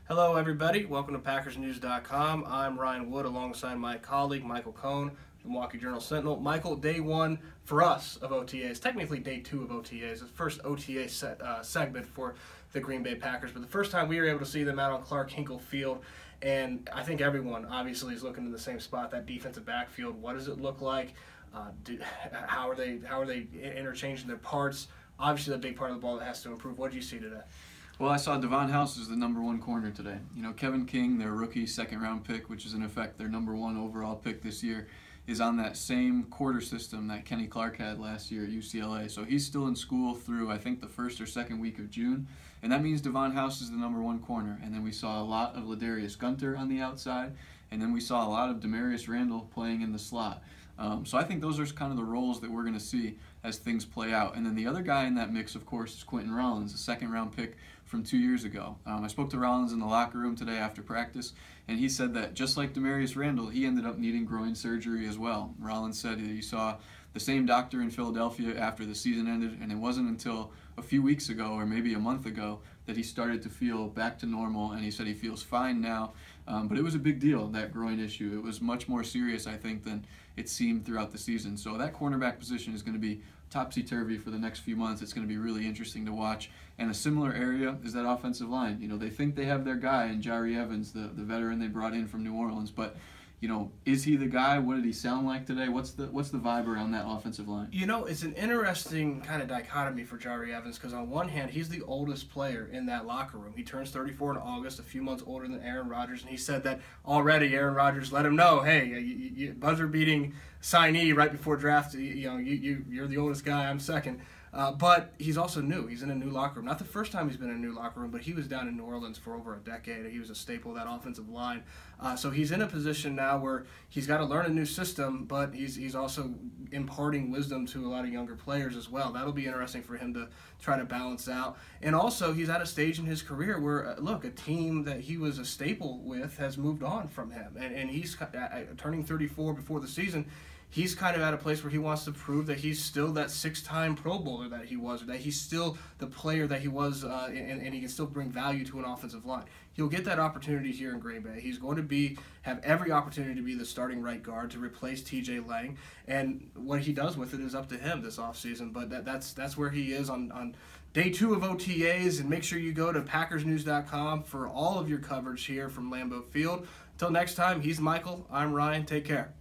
Hello, everybody. Welcome to PackersNews.com. I'm Ryan Wood alongside my colleague, Michael Cohen, the Milwaukee Journal-Sentinel. Michael, day one for us of OTAs, technically day two of OTAs, the first OTA segment for the Green Bay Packers, but the first time we were able to see them out on Clark Hinkle Field. And I think everyone obviously is looking in the same spot, that defensive backfield. What does it look like? How are they interchanging their parts? Obviously, the big part of the ball that has to improve. What did you see today? Well, I saw Devon House as the number one corner today. Kevin King, their rookie second-round pick, which is in effect their number one overall pick this year, is on that same quarter system that Kenny Clark had last year at UCLA. So he's still in school through, I think, the first or second week of June. And that means Devon House is the number one corner. And then we saw a lot of Ladarius Gunter on the outside. And then we saw a lot of Demarius Randall playing in the slot. So I think those are kind of the roles that we're going to see as things play out. And then the other guy in that mix, of course, is Quentin Rollins, a second-round pick from 2 years ago. I spoke to Rollins in the locker room today after practice, and he said that just like Demarius Randall, he ended up needing groin surgery as well. Rollins said that he saw the same doctor in Philadelphia after the season ended, and it wasn't until a few weeks ago or maybe a month ago that he started to feel back to normal, and he said he feels fine now. But it was a big deal, that groin issue. It was much more serious, I think, than it seemed throughout the season. So that cornerback position is going to be topsy-turvy for the next few months. It's going to be really interesting to watch. And a similar area is that offensive line. They think they have their guy in Jari Evans, the veteran they brought in from New Orleans, but is he the guy? What did he sound like today? What's the vibe around that offensive line? It's an interesting kind of dichotomy for Jari Evans because on one hand, he's the oldest player in that locker room. He turns 34 in August, a few months older than Aaron Rodgers, and he said that already Aaron Rodgers let him know, hey, you buzzer-beating signee right before draft, you're the oldest guy, I'm second. But he's also new. He's in a new locker room. Not the first time he's been in a new locker room, but he was down in New Orleans for over a decade. He was a staple of that offensive line. So he's in a position now where he's got to learn a new system, but he's also imparting wisdom to a lot of younger players as well. That'll be interesting for him to try to balance out. And also, he's at a stage in his career where, a team that he was a staple with has moved on from him. And he's turning 34 before the season. He's kind of at a place where he wants to prove that he's still that six-time Pro Bowler that he was, or that he's still the player that he was, and he can still bring value to an offensive line. He'll get that opportunity here in Green Bay. He's going to have every opportunity to be the starting right guard to replace T.J. Lang, and what he does with it is up to him this offseason. But that's where he is on day two of OTAs, and make sure you go to PackersNews.com for all of your coverage here from Lambeau Field. Until next time, he's Michael. I'm Ryan. Take care.